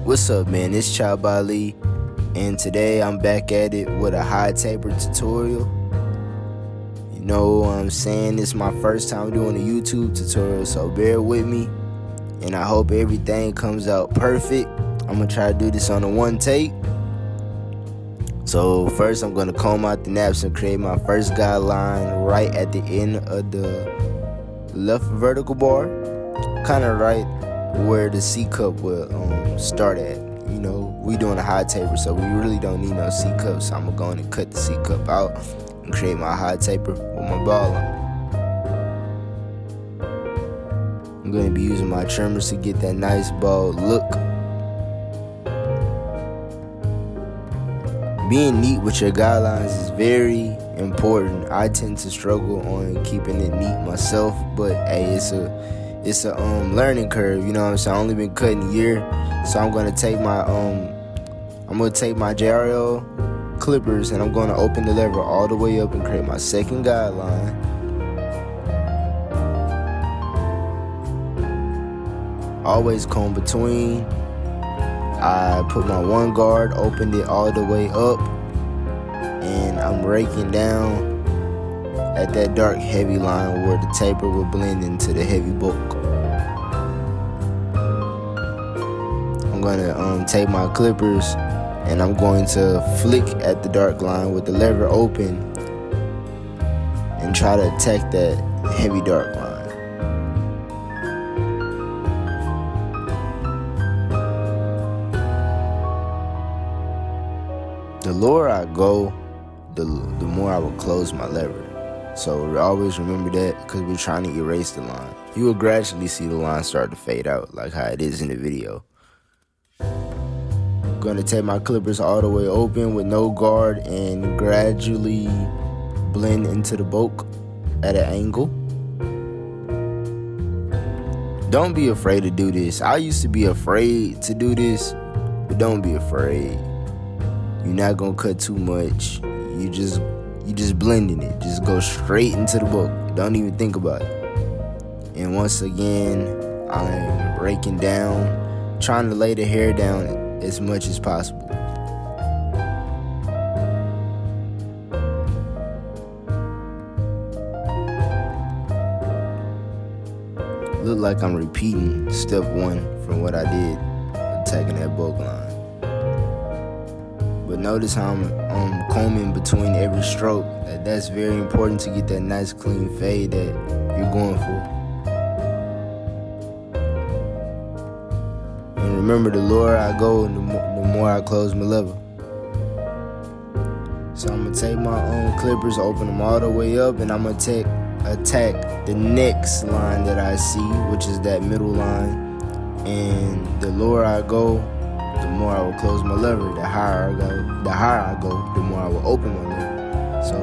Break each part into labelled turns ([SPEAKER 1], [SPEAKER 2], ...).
[SPEAKER 1] What's up, man? It's Chad Bali, and today I'm back at it with a high taper tutorial. You know what I'm saying? It's my first time doing a YouTube tutorial, so bear with me, and I hope everything comes out perfect. I'm gonna try to do this on a one take. So first I'm gonna comb out the naps and create my first guideline right at the end of the left vertical bar, kind of right where the C cup will start at. You know, we doing a high taper, so we really don't need no C cup, so I'm gonna go in and cut the C cup out and create my high taper with my ball on. I'm gonna be using my trimmers to get that nice bald look. Being neat with your guidelines is very important. I tend to struggle on keeping it neat myself, but hey, it's a learning curve, you know what I'm saying? I've only been cutting a year, so I'm gonna take my JRL clippers and I'm gonna open the lever all the way up and create my second guideline. Always comb between. I put my one guard, opened it all the way up, and I'm raking down at that dark heavy line where the taper will blend into the heavy bulk. I'm gonna take my clippers and I'm going to flick at the dark line with the lever open and try to attack that heavy dark line. The lower I go, the more I will close my lever. So always remember that, because we're trying to erase the line. You will gradually see the line start to fade out like how it is in the video. I'm going to take my clippers all the way open with no guard and gradually blend into the bulk at an angle. Don't be afraid to do this. I used to be afraid to do this, but don't be afraid. You're not gonna cut too much. You just blending it. Just go straight into the bulk. Don't even think about it. And once again, I'm raking down, trying to lay the hair down as much as possible. Look like I'm repeating step one from what I did, attacking that bulk line. But notice how I'm combing between every stroke. That's very important to get that nice clean fade that you're going for. And remember, the lower I go, the more I close my lever. So I'm gonna take my clippers, open them all the way up, and I'm gonna attack the next line that I see, which is that middle line. And the lower I go, the more I will close my lever. The higher I go, the more I will open my lever. So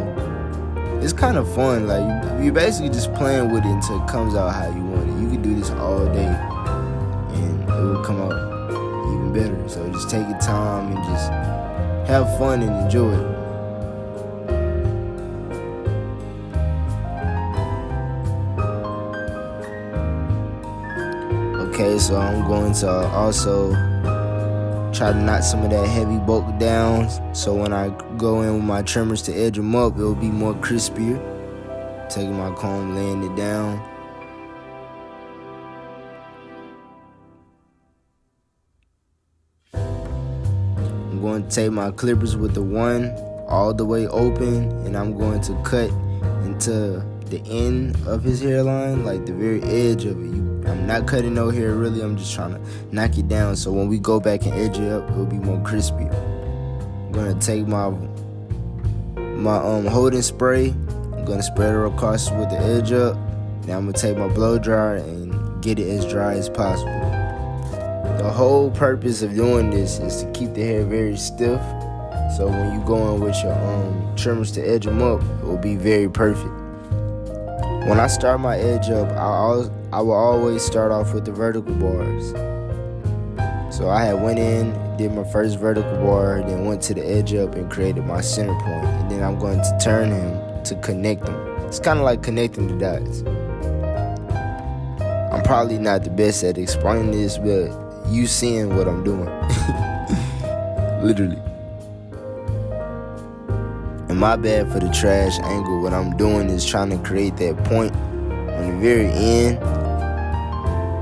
[SPEAKER 1] it's kind of fun. Like you're basically just playing with it until it comes out how you want it. You can do this all day, and it will come out even better. So just take your time and just have fun and enjoy it. Okay, so I'm going to also try to knock some of that heavy bulk down, so when I go in with my trimmers to edge them up, it'll be more crispier. Taking my comb, laying it down. I'm going to take my clippers with the one all the way open, and I'm going to cut into the end of his hairline, like the very edge of it. I'm not cutting no hair really, I'm just trying to knock it down, so when we go back and edge it up, it'll be more crispy. I'm gonna take my holding spray, I'm gonna spread it across with the edge up. Now I'm gonna take my blow dryer and get it as dry as possible. The whole purpose of doing this is to keep the hair very stiff, so when you go in with your trimmers to edge them up, it will be very perfect. When I start my edge up, I will always start off with the vertical bars. So I had went in, did my first vertical bar, then went to the edge up and created my center point. And then I'm going to turn him to connect them. It's kind of like connecting the dots. I'm probably not the best at explaining this, but you seeing what I'm doing. Literally. And my bad for the trash angle. What I'm doing is trying to create that point on the very end.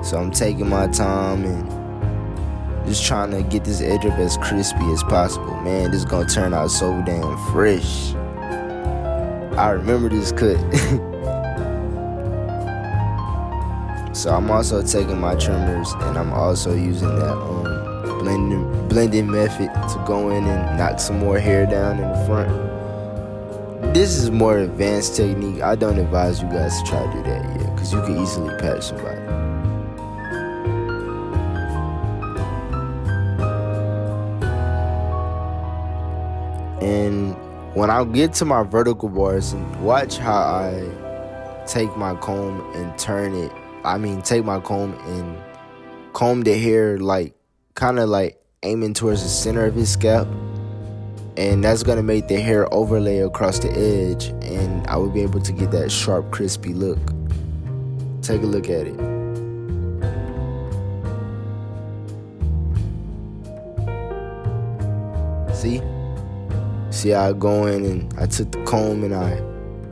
[SPEAKER 1] So I'm taking my time and just trying to get this edge up as crispy as possible. Man, this is gonna turn out so damn fresh. I remember this cut. So I'm also taking my trimmers and I'm also using that blending method to go in and knock some more hair down in the front. This is more advanced technique. I don't advise you guys to try to do that yet, because you can easily patch somebody. And when I get to my vertical bars, and watch how I take my comb and turn it. Take my comb and comb the hair, like kind of like aiming towards the center of his scalp. And that's gonna make the hair overlay across the edge, and I will be able to get that sharp, crispy look. Take a look at it. See how I go in and I took the comb and I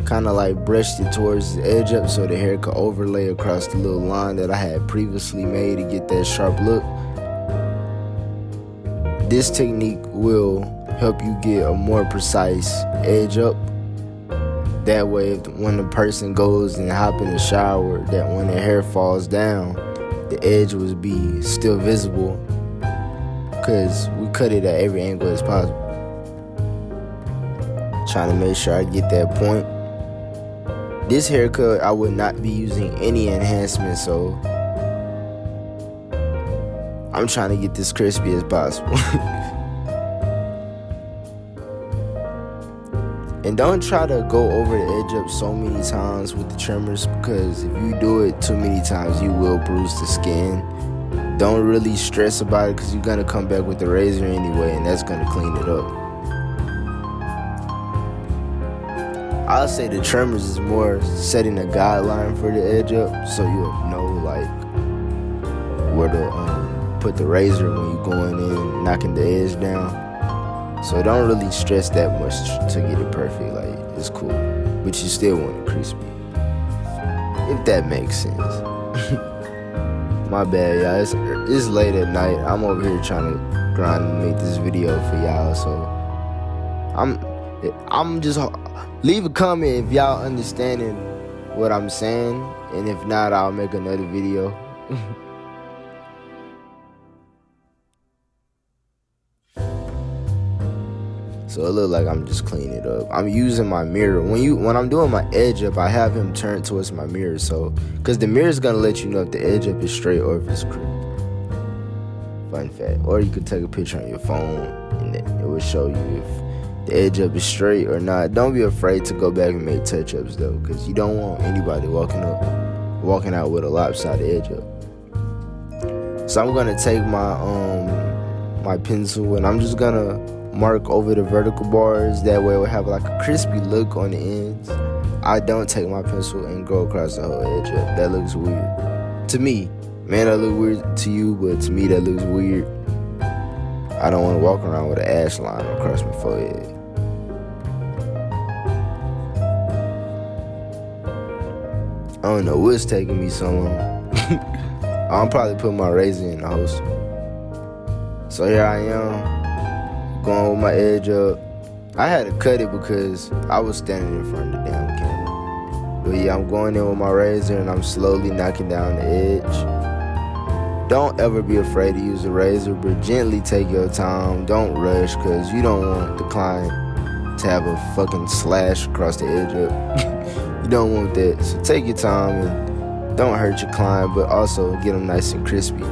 [SPEAKER 1] kind of like brushed it towards the edge up so the hair could overlay across the little line that I had previously made to get that sharp look. This technique will help you get a more precise edge up. That way, when the person goes and hop in the shower, that when their hair falls down, the edge will be still visible, because we cut it at every angle as possible. Trying to make sure I get that point. This haircut, I would not be using any enhancement, so I'm trying to get this crispy as possible. And don't try to go over the edge up so many times with the trimmers, because if you do it too many times, you will bruise the skin. Don't really stress about it, because you're going to come back with the razor anyway, and that's going to clean it up. I'll say the trimmers is more setting a guideline for the edge up, so you'll know like where to put the razor when you're going in, knocking the edge down. So don't really stress that much to get it perfect. Like, it's cool, but you still want it crispy, if that makes sense. My bad, y'all. It's late at night. I'm over here trying to grind and make this video for y'all. So I'm just leave a comment if y'all understanding what I'm saying, and if not, I'll make another video. So it look like I'm just cleaning it up. I'm using my mirror. When I'm doing my edge up, I have him turn towards my mirror, so because the mirror is gonna let you know if the edge up is straight or if it's crooked. Fun fact. Or you could take a picture on your phone and it will show you if the edge up is straight or not. Don't be afraid to go back and make touch ups though, because you don't want anybody walking out with a lopsided edge up. So I'm gonna take my pencil and I'm just gonna mark over the vertical bars. That way it will have like a crispy look on the ends. I don't take my pencil and go across the whole edge up. That looks weird to me. Man, that look weird to you, but to me that looks weird. I don't want to walk around with an ash line across my forehead. I don't know what's taking me so long. I'm probably putting my razor in the holster. So here I am, going with my edge up. I had to cut it because I was standing in front of the damn camera. But yeah, I'm going in with my razor and I'm slowly knocking down the edge. Don't ever be afraid to use a razor, but gently take your time. Don't rush, because you don't want the client to have a fucking slash across the edge up. You don't want that. So take your time and don't hurt your client, but also get them nice and crispy.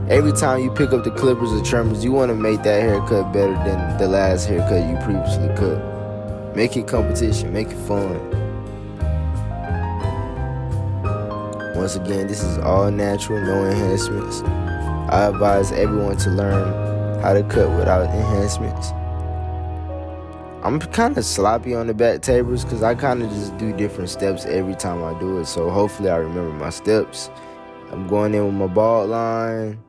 [SPEAKER 1] Every time you pick up the clippers or trimmers, you want to make that haircut better than the last haircut you previously cut. Make it competition, make it fun. Once again, this is all natural, no enhancements. I advise everyone to learn how to cut without enhancements. I'm kind of sloppy on the back tapers because I kind of just do different steps every time I do it. So hopefully I remember my steps. I'm going in with my bald line.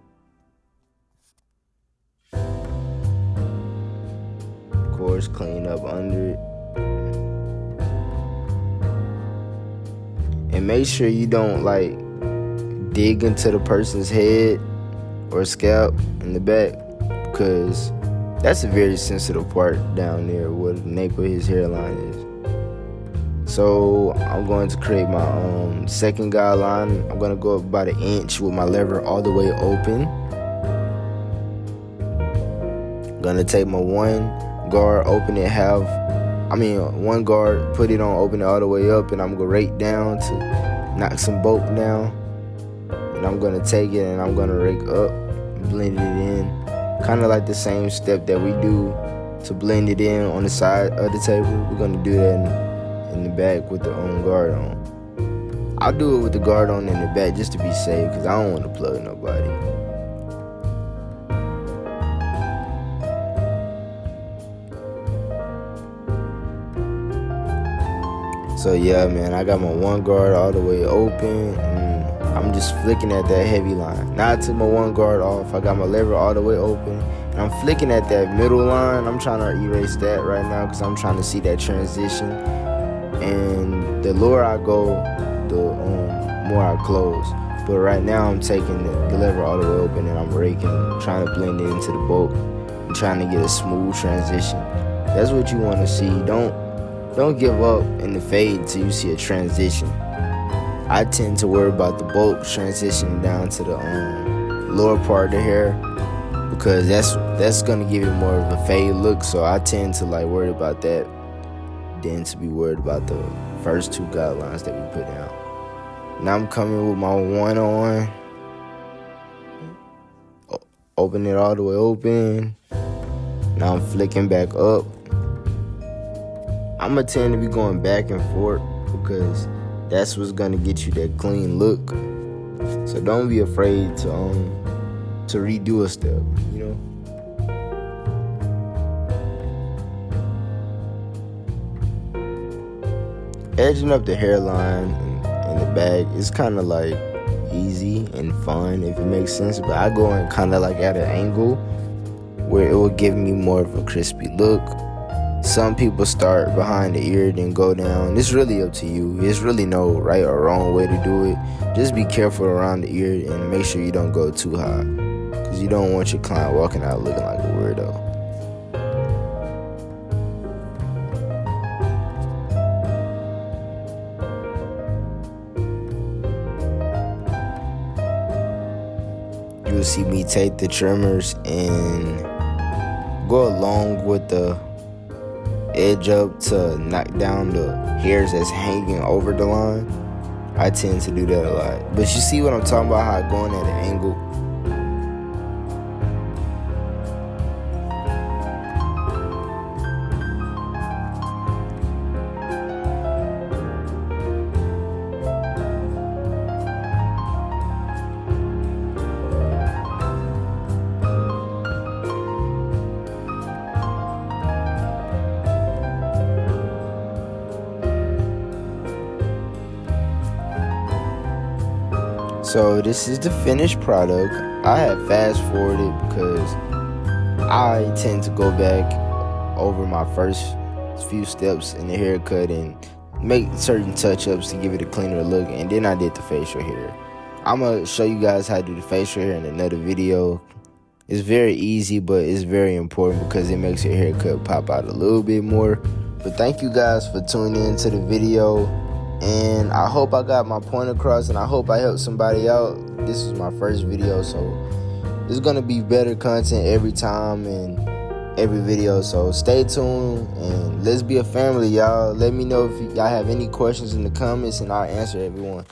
[SPEAKER 1] Of course, clean up under it. And make sure you don't like dig into the person's head or scalp in the back, because that's a very sensitive part down there where the nape of his hairline is. So I'm going to create my second guideline. I'm going to go about 1 inch with my lever all the way open. I'm going to take my one guard, open it one guard, put it on, open it all the way up, and I'm going to rake down to knock some bulk down. And I'm going to take it and I'm going to rake up, blend it in. Kind of like the same step that we do to blend it in on the side of the table. We're going to do that in the back with the guard on. I'll do it with the guard on in the back just to be safe, because I don't want to plug nobody. So yeah, man, I got my one guard all the way open, and I'm just flicking at that heavy line. Now I took my one guard off, I got my lever all the way open, and I'm flicking at that middle line. I'm trying to erase that right now because I'm trying to see that transition. And the lower I go, the more I close. But right now I'm taking the lever all the way open and I'm raking, trying to blend it into the bulk and trying to get a smooth transition. That's what you want to see. Don't give up in the fade till you see a transition. I tend to worry about the bulk transitioning down to the lower part of the hair, because that's gonna give it more of a fade look. So I tend to like worry about that than to be worried about the first two guidelines that we put down. Now I'm coming with my one on, open it all the way open. Now I'm flicking back up. I'm gonna tend to be going back and forth because that's what's gonna get you that clean look. So don't be afraid to redo a step, you know. Edging up the hairline in the back is kind of like easy and fun, if it makes sense. But I go in kind of like at an angle where it will give me more of a crispy look. Some people start behind the ear, then go down. It's really up to you. There's really no right or wrong way to do it. Just be careful around the ear and make sure you don't go too high, because you don't want your client walking out looking like a weirdo. You will see me take the trimmers and go along with the edge up to knock down the hairs that's hanging over the line. I tend to do that a lot. But you see what I'm talking about, how I go in at an angle? So this is the finished product. I have fast forwarded because I tend to go back over my first few steps in the haircut and make certain touch-ups to give it a cleaner look, and then I did the facial hair. I'm gonna show you guys how to do the facial hair in another video. It's very easy, but it's very important because it makes your haircut pop out a little bit more. But thank you guys for tuning in to the video. And I hope I got my point across, and I hope I helped somebody out. This is my first video, so there's gonna be better content every time and every video. So stay tuned and let's be a family, y'all. Let me know if y'all have any questions in the comments and I'll answer everyone.